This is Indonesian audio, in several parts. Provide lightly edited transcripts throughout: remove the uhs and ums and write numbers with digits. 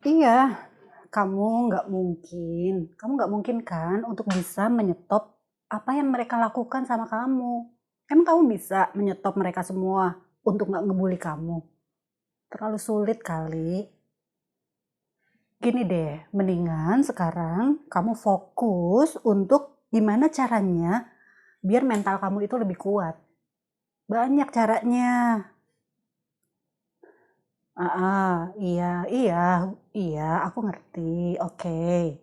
Iya, kamu nggak mungkin kan untuk bisa menyetop apa yang mereka lakukan sama kamu. Emang kamu bisa menyetop mereka semua untuk nggak ngebully kamu? Terlalu sulit kali. Gini deh, mendingan sekarang kamu fokus untuk gimana caranya biar mental kamu itu lebih kuat. Banyak caranya. Iya, iya, iya, aku ngerti. Oke.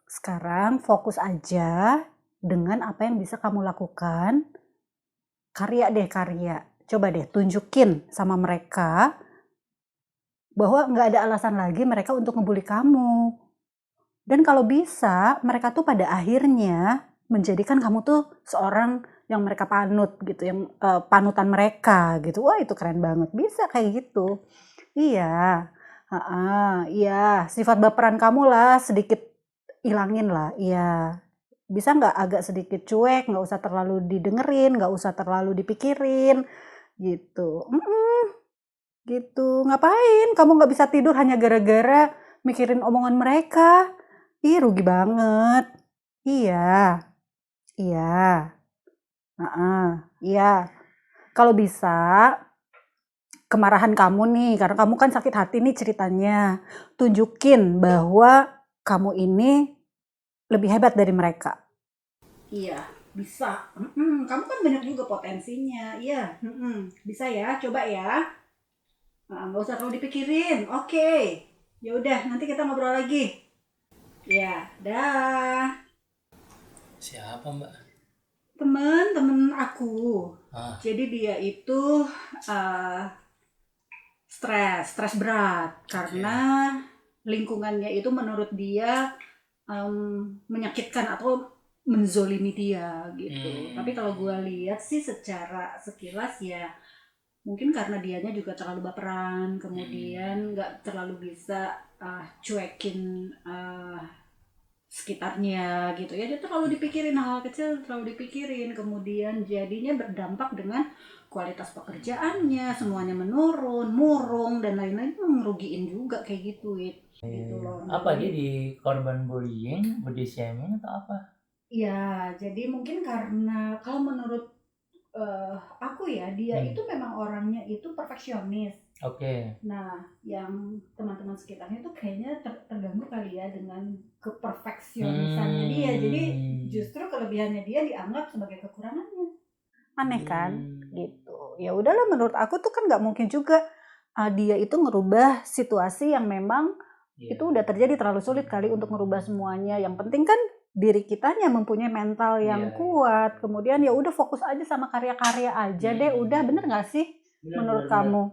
Sekarang fokus aja dengan apa yang bisa kamu lakukan. Karya deh, karya. Coba deh tunjukin sama mereka bahwa nggak ada alasan lagi mereka untuk ngebully kamu. Dan kalau bisa, mereka tuh pada akhirnya menjadikan kamu tuh seorang yang mereka panut gitu, yang panutan mereka gitu. Wah, itu keren banget. Bisa kayak gitu. Iya, heeh, iya, sifat baperan kamu lah sedikit ilangin lah, iya. Bisa nggak agak sedikit cuek, nggak usah terlalu didengerin, nggak usah terlalu dipikirin, gitu. Gitu. Ngapain kamu nggak bisa tidur hanya gara-gara mikirin omongan mereka? Ih, rugi banget. Iya, iya, heeh, iya. Kalau bisa, kemarahan kamu nih, karena kamu kan sakit hati nih ceritanya. Tunjukin bahwa kamu ini lebih hebat dari mereka. Iya, bisa. Kamu kan banyak juga potensinya. Iya, bisa ya, coba ya. Nggak usah terlalu dipikirin. Oke. Ya udah, nanti kita ngobrol lagi. Ya, dah. Siapa mbak? Temen aku. Ah, Jadi dia itu uh, stres berat oke. karena lingkungannya itu menurut dia menyakitkan atau menzolimi dia gitu. Tapi kalau gue lihat sih secara sekilas ya mungkin karena dianya juga terlalu baperan, kemudian nggak terlalu bisa cuekin sekitarnya gitu ya. Dia terlalu dipikirin, hal kecil terlalu dipikirin, kemudian jadinya berdampak dengan kualitas pekerjaannya, semuanya menurun, murung dan lain-lain, itu ngerugiin juga kayak gitu gitu loh. Nah, Apa dia jadi di korban bullying, body shaming atau apa? ya, jadi mungkin karena kalau menurut aku ya, dia itu memang orangnya itu perfeksionis. Oke. Nah, yang teman-teman sekitarnya tuh kayaknya terganggu kali ya dengan keperfeksionisannya dia. Jadi justru kelebihannya dia dianggap sebagai kekurangannya. Aneh kan? Gitu. Ya udahlah, menurut aku tuh kan nggak mungkin juga dia itu ngerubah situasi yang memang itu udah terjadi, terlalu sulit kali untuk ngerubah semuanya. Yang penting kan diri kitanya mempunyai mental yang kuat. Kemudian ya udah fokus aja sama karya-karya aja deh. Udah, bener nggak sih menurut kamu?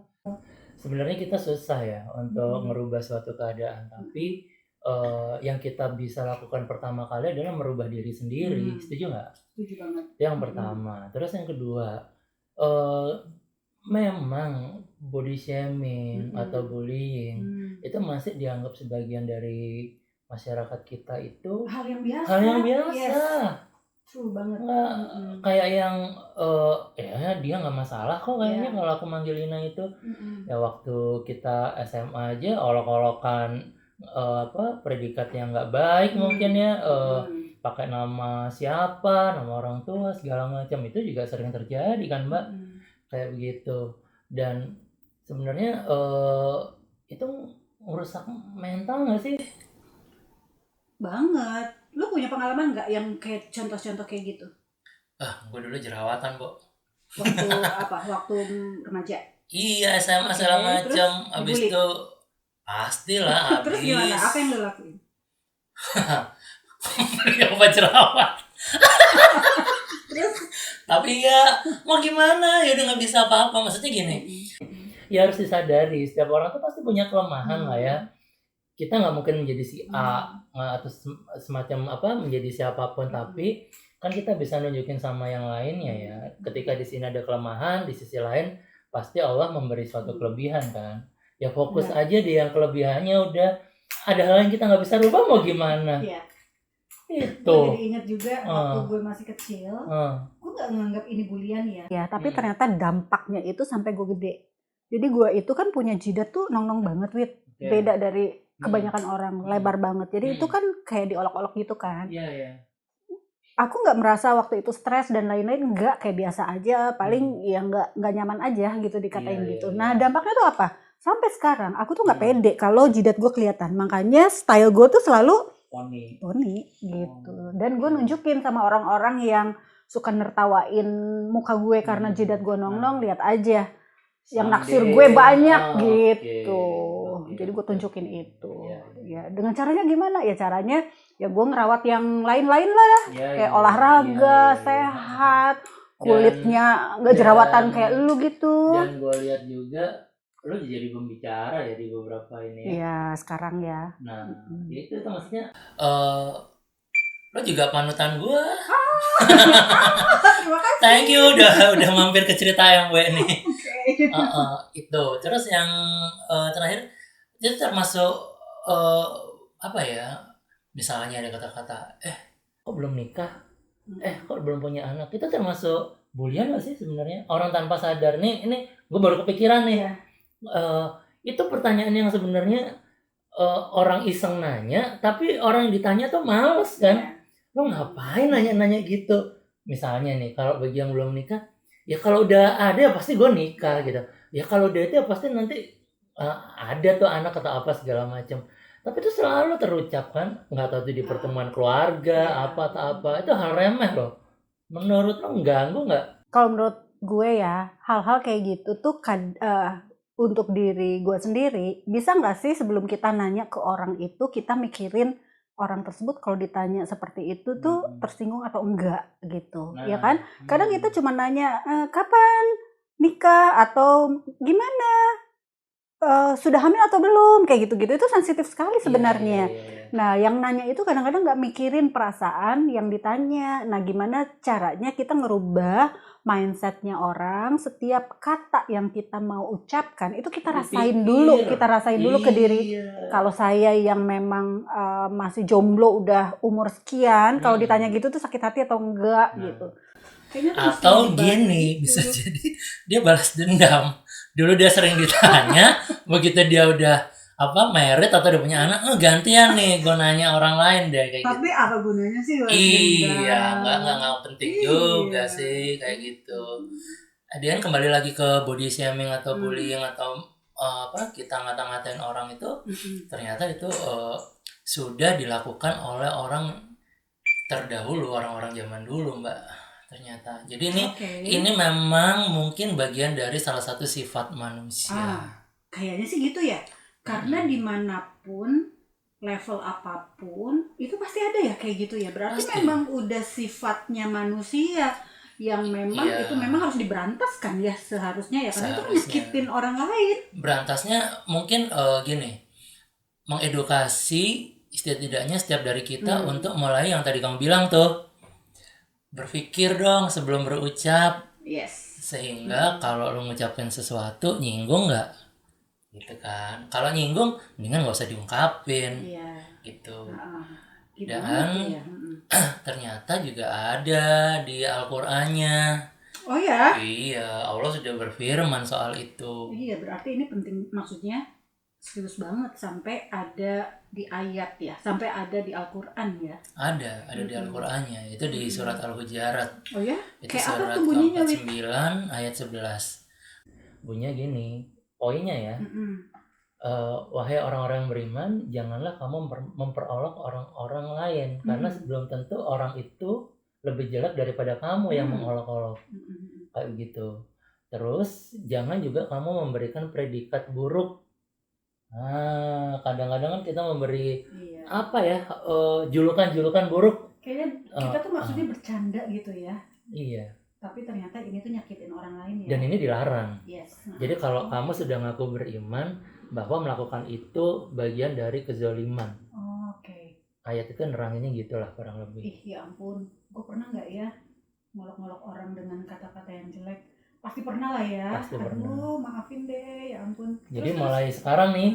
Sebenarnya kita susah ya untuk merubah suatu keadaan, tapi yang kita bisa lakukan pertama kali adalah merubah diri sendiri. Setuju nggak? Setuju banget. Itu yang pertama. Terus yang kedua, eh, memang body shaming atau bullying itu masih dianggap sebagian dari masyarakat kita itu Hal yang biasa. hal yang biasa. Yes. True banget. Nggak kayak yang ya dia nggak masalah kok kayaknya kalau aku manggil Lina itu. Ya waktu kita SMA aja olok-olokan predikat yang nggak baik mungkin ya, pakai nama siapa, nama orang tua segala macam, itu juga sering terjadi kan mbak, kayak begitu. Dan sebenarnya itu merusak mental nggak sih? Banget. Lu punya pengalaman nggak yang kayak contoh-contoh kayak gitu? Gue dulu jerawatan kok. Waktu apa? Waktu remaja? Iya, SMA Oke, segala terus macam. Abis dibully. itu pastilah Terus gimana? habis. Apa yang lu lakuin? Coba jerawat. Terus? Tapi ya mau gimana, ya udah nggak bisa apa-apa. Maksudnya gini, ya harus disadari setiap orang tuh pasti punya kelemahan lah ya. Kita nggak mungkin menjadi si A atau semacam apa menjadi siapapun, tapi kan kita bisa nunjukin sama yang lainnya ya. Ketika di sini ada kelemahan, di sisi lain pasti Allah memberi suatu kelebihan kan. Ya fokus aja di yang kelebihannya udah. Ada hal yang kita nggak bisa rubah, mau gimana? Iya. Itu. Gue jadi ingat juga waktu gue masih kecil, gue nggak nganggap ini bulian ya. Ya, tapi ternyata dampaknya itu sampai gue gede. Jadi gue itu kan punya jidat tuh nong-nong banget, Wit. Beda dari kebanyakan orang, lebar banget. Jadi itu kan kayak diolok-olok gitu kan. Iya. Aku nggak merasa waktu itu stres dan lain-lain, nggak, kayak biasa aja. Paling ya nggak nyaman aja gitu dikatain Iya, gitu. iya. Nah dampaknya tuh apa? Sampai sekarang aku tuh nggak pede kalau jidat gue kelihatan. Makanya style gue tuh selalu poni gitu. Dan gue nunjukin sama orang-orang yang suka nertawain muka gue karena jidat gue nong-nong, lihat aja. Yang naksir gue banyak gitu. Jadi gue tunjukin itu. Ya dengan caranya gimana? Ya caranya ya gue ngerawat yang lain-lain lah. Kayak olahraga, sehat, kulitnya nggak jerawatan kayak lu gitu. Dan gue lihat juga lu jadi pembicara ya di beberapa ini ya. Iya sekarang ya. Nah itu tuh maksudnya lo juga panutan gue. Terima kasih. Thank you udah mampir ke cerita yang gue nih. Itu terus yang terakhir itu termasuk apa ya, misalnya ada kata-kata kok belum nikah, kok belum punya anak, itu termasuk bulian gak sih sebenarnya? Orang tanpa sadar nih, ini gue baru kepikiran nih. Itu pertanyaan yang sebenarnya orang iseng nanya, tapi orang yang ditanya tuh males kan. Lo ngapain nanya-nanya gitu? Misalnya nih, kalau bagi yang belum nikah, ya kalau udah ada ya pasti gue nikah gitu. Ya kalau udah itu ya pasti nanti ada tuh anak atau apa segala macam. Tapi itu selalu terucap kan, nggak tahu itu di pertemuan keluarga apa atau apa. Itu hal remeh loh. Menurut lo mengganggu nggak? Kalau menurut gue ya, hal-hal kayak gitu tuh untuk diri gue sendiri, bisa nggak sih sebelum kita nanya ke orang itu, kita mikirin orang tersebut kalau ditanya seperti itu tuh tersinggung atau enggak gitu, ya kan? Kadang kita cuma nanya kapan nikah atau gimana, sudah hamil atau belum, kayak gitu-gitu, itu sensitif sekali sebenarnya. Nah yang nanya itu kadang-kadang nggak mikirin perasaan yang ditanya. Nah gimana caranya kita ngerubah mindsetnya orang, setiap kata yang kita mau ucapkan itu kita rasain dulu ke diri. Kalau saya yang memang masih jomblo udah umur sekian, kalau ditanya gitu tuh sakit hati atau enggak gitu. Atau gini, bisa jadi dia balas dendam. Dulu dia sering ditanya, begitu dia udah married atau udah punya anak, gantian nih gue nanya orang lain deh kayak gitu. Tapi apa gunanya sih? Iya, nggak penting juga sih kayak gitu. Dia kan kembali lagi ke body shaming atau bullying atau kita ngata-ngatain orang itu, ternyata itu sudah dilakukan oleh orang terdahulu, orang-orang zaman dulu, Mbak. Ternyata. Jadi ini memang mungkin bagian dari salah satu sifat manusia. Kayaknya sih gitu ya. Karena dimanapun, level apapun, itu pasti ada ya kayak gitu ya. Berarti memang udah sifatnya manusia yang memang itu memang harus diberantas kan ya seharusnya ya. Karena itu kan nyakitin orang lain. Berantasnya mungkin gini, mengedukasi setidaknya setiap dari kita untuk mulai yang tadi kamu bilang tuh, berpikir dong sebelum berucap. Sehingga kalau lo ngucapin sesuatu nyinggung nggak gitu kan. Kalau nyinggung mendingan nggak usah diungkapin gitu. Dan ternyata juga ada di Al-Qur'annya. Oh ya? Iya, Allah sudah berfirman soal itu. Iya, berarti ini penting, maksudnya serius banget sampai ada di ayat ya, sampai ada di Al-Qur'an ya. Ada di Al-Qur'annya, itu di surat Al-Hujurat. Oh ya? Itu kayak surat apa tuh bunyinya, 49 ayat 11. Bunyinya gini, poinnya ya. Wahai orang-orang yang beriman, janganlah kamu memperolok orang-orang lain, karena belum tentu orang itu lebih jelek daripada kamu yang mengolok-olok. Kayak gitu. Terus jangan juga kamu memberikan predikat buruk. Kadang-kadang kan kita memberi julukan-julukan buruk. Kayaknya kita tuh maksudnya bercanda gitu ya. Iya. Tapi ternyata ini tuh nyakitin orang lain ya. Dan ini dilarang. Jadi kalau kamu sudah ngaku beriman, bahwa melakukan itu bagian dari kezaliman. Ayat itu neranginnya gitulah kurang lebih. Ya ampun, gue pernah nggak ya ngolok-ngolok orang dengan kata-kata yang jelek? Pasti pernah lah ya. Aduh, maafin deh, ya ampun. Jadi mulai sekarang nih,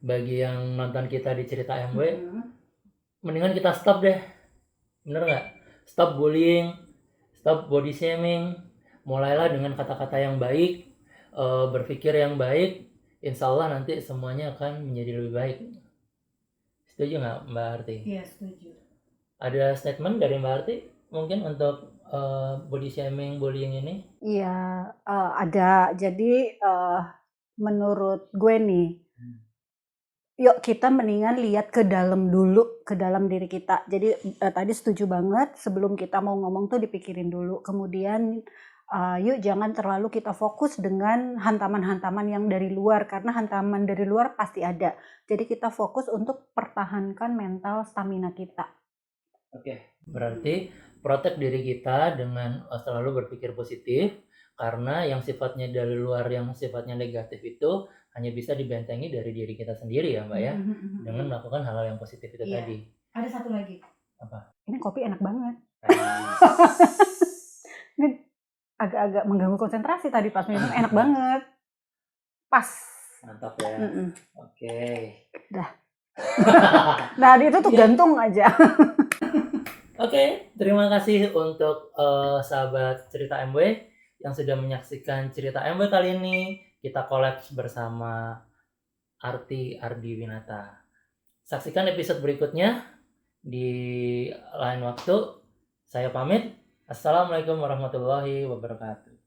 bagi yang nonton kita di Cerita MW, mendingan kita stop deh. Bener nggak? Stop bullying, stop body shaming. Mulailah dengan kata-kata yang baik, berpikir yang baik. Insya Allah nanti semuanya akan menjadi lebih baik. Setuju nggak Mbak Arti? Iya, setuju. Ada statement dari Mbak Arti mungkin untuk body shaming, bullying ini? Iya, ada. Jadi menurut gue nih, yuk kita mendingan lihat ke dalam dulu, ke dalam diri kita. Jadi tadi setuju banget, sebelum kita mau ngomong tuh dipikirin dulu. Kemudian yuk jangan terlalu kita fokus dengan hantaman-hantaman yang dari luar, karena hantaman dari luar pasti ada. Jadi kita fokus untuk pertahankan mental stamina kita. Oke, berarti protect diri kita dengan selalu berpikir positif, karena yang sifatnya dari luar, yang sifatnya negatif itu hanya bisa dibentengi dari diri kita sendiri ya Mbak ya, dengan melakukan hal-hal yang positif itu Iya. tadi. Ada satu lagi. Apa? Ini kopi enak banget. Ini agak-agak mengganggu konsentrasi tadi pas minum, enak banget. Pas. Mantap ya. Oke. Dah. Nah, itu tuh gantung aja. Oke, terima kasih untuk sahabat cerita MW yang sudah menyaksikan cerita MW kali ini. Kita kolaps bersama Arti Ardi Winata. Saksikan episode berikutnya di lain waktu. Saya pamit. Assalamualaikum warahmatullahi wabarakatuh.